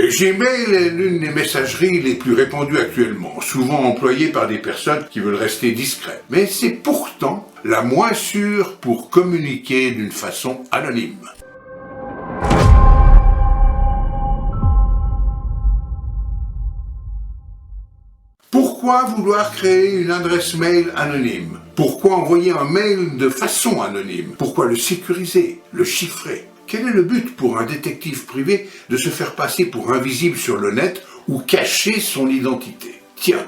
Gmail est l'une des messageries les plus répandues actuellement, souvent employée par des personnes qui veulent rester discrètes. Mais c'est pourtant la moins sûre pour communiquer d'une façon anonyme. Pourquoi vouloir créer une adresse mail anonyme? Pourquoi envoyer un mail de façon anonyme? Pourquoi le sécuriser, le chiffrer? Quel est le but pour un détective privé de se faire passer pour invisible sur le net ou cacher son identité? Tiens,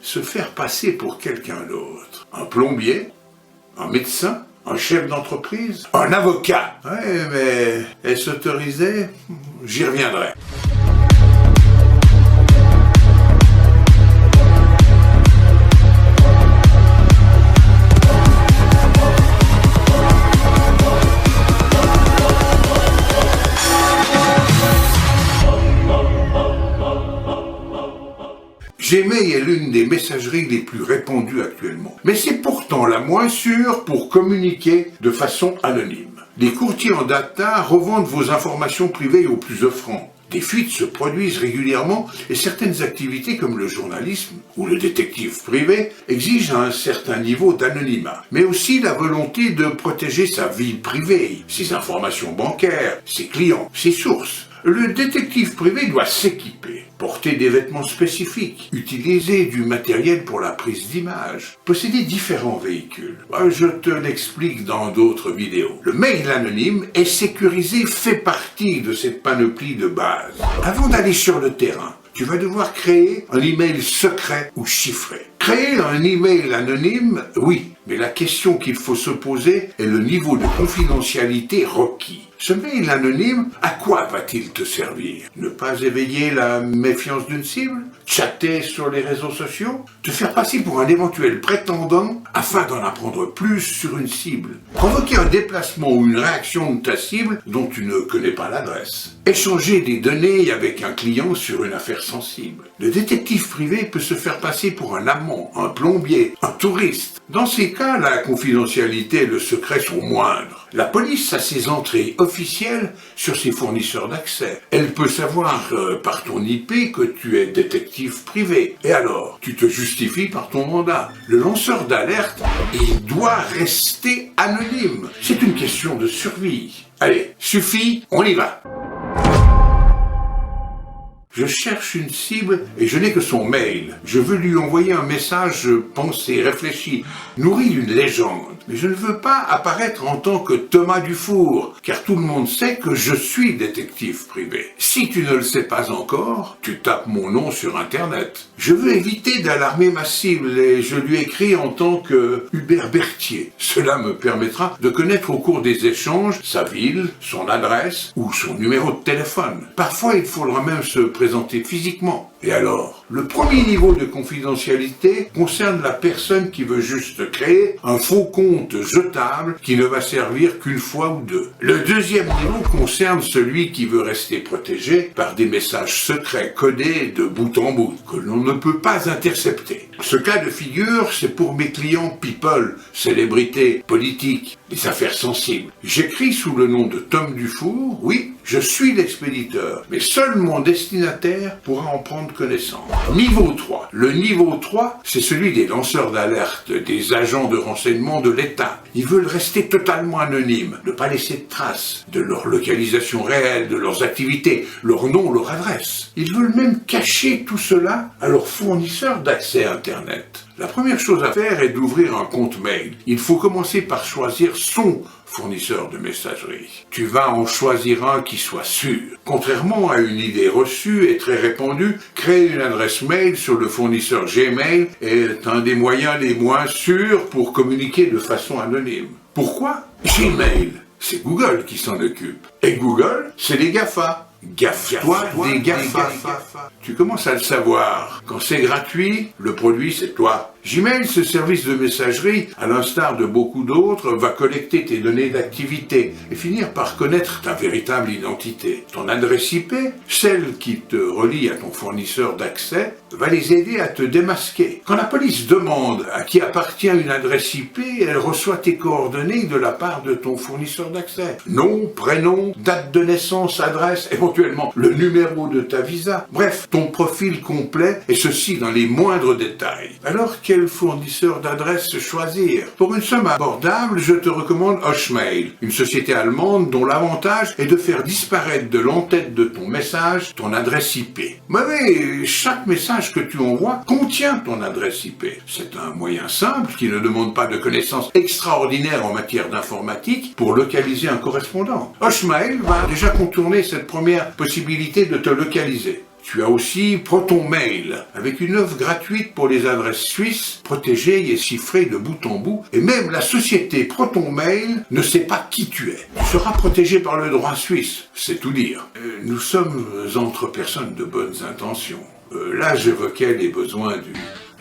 se faire passer pour quelqu'un d'autre. Un plombier? Un médecin? Un chef d'entreprise? Un avocat? Ouais, mais est-ce autorisé? J'y reviendrai. Gmail est l'une des messageries les plus répandues actuellement. Mais c'est pourtant la moins sûre pour communiquer de façon anonyme. Les courtiers en data revendent vos informations privées aux plus offrants. Des fuites se produisent régulièrement et certaines activités comme le journalisme ou le détective privé exigent un certain niveau d'anonymat, mais aussi la volonté de protéger sa vie privée, ses informations bancaires, ses clients, ses sources. Le détective privé doit s'équiper, porter des vêtements spécifiques, utiliser du matériel pour la prise d'images, posséder différents véhicules. Je te l'explique dans d'autres vidéos. Le mail anonyme est sécurisé, fait partie de cette panoplie de base. Avant d'aller sur le terrain, tu vas devoir créer un email secret ou chiffré. Créer un email anonyme, oui, mais la question qu'il faut se poser est le niveau de confidentialité requis. Ce mail anonyme, à quoi va-t-il te servir? Ne pas éveiller la méfiance d'une cible? Chatter sur les réseaux sociaux? Te faire passer pour un éventuel prétendant afin d'en apprendre plus sur une cible? Provoquer un déplacement ou une réaction de ta cible dont tu ne connais pas l'adresse? Échanger des données avec un client sur une affaire sensible? Le détective privé peut se faire passer pour un amant, un plombier, un touriste. Dans ces cas, la confidentialité et le secret sont moindres. La police a ses entrées officielles sur ses fournisseurs d'accès. Elle peut savoir par ton IP que tu es détective privé. Et alors, tu te justifies par ton mandat. Le lanceur d'alerte, il doit rester anonyme. C'est une question de survie. Allez, suffit, on y va. Je cherche une cible et je n'ai que son mail. Je veux lui envoyer un message pensé, réfléchi, nourri d'une légende. Mais je ne veux pas apparaître en tant que Thomas Dufour, car tout le monde sait que je suis détective privé. Si tu ne le sais pas encore, tu tapes mon nom sur Internet. Je veux éviter d'alarmer ma cible et je lui écris en tant que Hubert Berthier. Cela me permettra de connaître au cours des échanges sa ville, son adresse ou son numéro de téléphone. Parfois, il faudra même se présenter physiquement. Et alors, le premier niveau de confidentialité concerne la personne qui veut juste créer un faux compte jetable qui ne va servir qu'une fois ou deux. Le deuxième niveau concerne celui qui veut rester protégé par des messages secrets codés de bout en bout que l'on ne peut pas intercepter. Ce cas de figure, c'est pour mes clients people, célébrités, politiques, des affaires sensibles. J'écris sous le nom de Tom Dufour, oui, je suis l'expéditeur, mais seul mon destinataire pourra en prendre connaissance. Niveau 3. Le niveau 3, c'est celui des lanceurs d'alerte, des agents de renseignement de l'État. Ils veulent rester totalement anonymes, ne pas laisser de traces de leur localisation réelle, de leurs activités, leur nom, leur adresse. Ils veulent même cacher tout cela à leurs fournisseurs d'accès Internet. La première chose à faire est d'ouvrir un compte mail. Il faut commencer par choisir son fournisseur de messagerie. Tu vas en choisir un qui soit sûr. Contrairement à une idée reçue et très répandue, créer une adresse mail sur le fournisseur Gmail est un des moyens les moins sûrs pour communiquer de façon anonyme. Pourquoi? Gmail, c'est Google qui s'en occupe. Et Google, c'est les GAFA. Gaffe-toi des GAFA. Tu commences à le savoir. Quand c'est gratuit, le produit c'est toi. Gmail, ce service de messagerie, à l'instar de beaucoup d'autres, va collecter tes données d'activité et finir par connaître ta véritable identité. Ton adresse IP, celle qui te relie à ton fournisseur d'accès, va les aider à te démasquer. Quand la police demande à qui appartient une adresse IP, elle reçoit tes coordonnées de la part de ton fournisseur d'accès. Nom, prénom, date de naissance, adresse, éventuellement le numéro de ta visa. Bref, ton profil complet et ceci dans les moindres détails. Alors, quel fournisseur d'adresse choisir? Pour une somme abordable, je te recommande Hotmail, une société allemande dont l'avantage est de faire disparaître de l'entête de ton message ton adresse IP. Mais chaque message que tu envoies contient ton adresse IP. C'est un moyen simple qui ne demande pas de connaissances extraordinaires en matière d'informatique pour localiser un correspondant. Hotmail va déjà contourner cette première possibilité de te localiser. Tu as aussi ProtonMail, avec une offre gratuite pour les adresses suisses, protégées et chiffrées de bout en bout, et même la société ProtonMail ne sait pas qui tu es. Tu seras protégé par le droit suisse, c'est tout dire. Nous sommes entre personnes de bonnes intentions. Là, j'évoquais les besoins du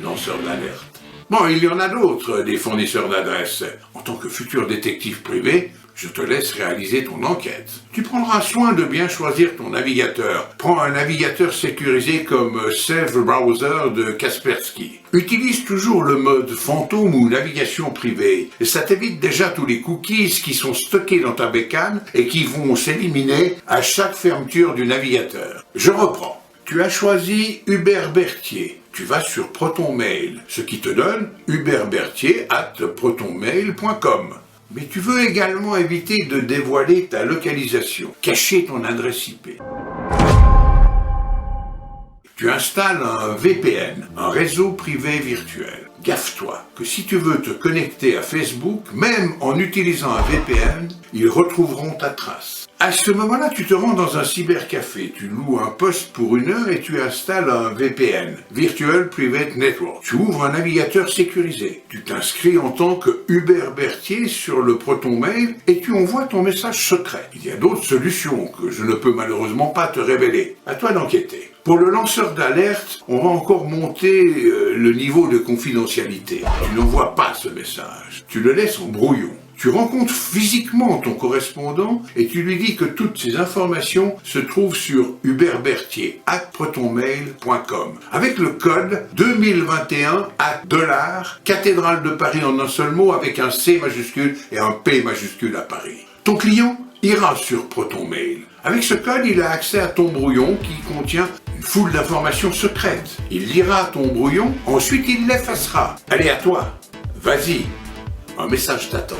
lanceur d'alerte. Bon, il y en a d'autres, des fournisseurs d'adresses. En tant que futur détective privé, je te laisse réaliser ton enquête. Tu prendras soin de bien choisir ton navigateur. Prends un navigateur sécurisé comme Safe Browser de Kaspersky. Utilise toujours le mode fantôme ou navigation privée. Et ça t'évite déjà tous les cookies qui sont stockés dans ta bécane et qui vont s'éliminer à chaque fermeture du navigateur. Je reprends. Tu as choisi Hubert Berthier. Tu vas sur ProtonMail, ce qui te donne hubertberthier@protonmail.com. Mais tu veux également éviter de dévoiler ta localisation, cacher ton adresse IP. Tu installes un VPN, un réseau privé virtuel. Gaffe-toi que si tu veux te connecter à Facebook, même en utilisant un VPN, ils retrouveront ta trace. À ce moment-là, tu te rends dans un cybercafé, tu loues un poste pour 1 heure et tu installes un VPN, Virtual Private Network. Tu ouvres un navigateur sécurisé. Tu t'inscris en tant que Hubert Berthier sur le ProtonMail et tu envoies ton message secret. Il y a d'autres solutions que je ne peux malheureusement pas te révéler. À toi d'enquêter. Pour le lanceur d'alerte, on va encore monter le niveau de confidentialité. Tu n'envoies pas ce message. Tu le laisses en brouillon. Tu rencontres physiquement ton correspondant et tu lui dis que toutes ces informations se trouvent sur hubertberthier@protonmail.com avec le code 2021 $ cathédrale de Paris en un seul mot avec un C majuscule et un P majuscule à Paris. Ton client ira sur ProtonMail. Avec ce code, il a accès à ton brouillon qui contient une foule d'informations secrètes. Il lira ton brouillon, ensuite il l'effacera. Allez à toi, vas-y, un message t'attend.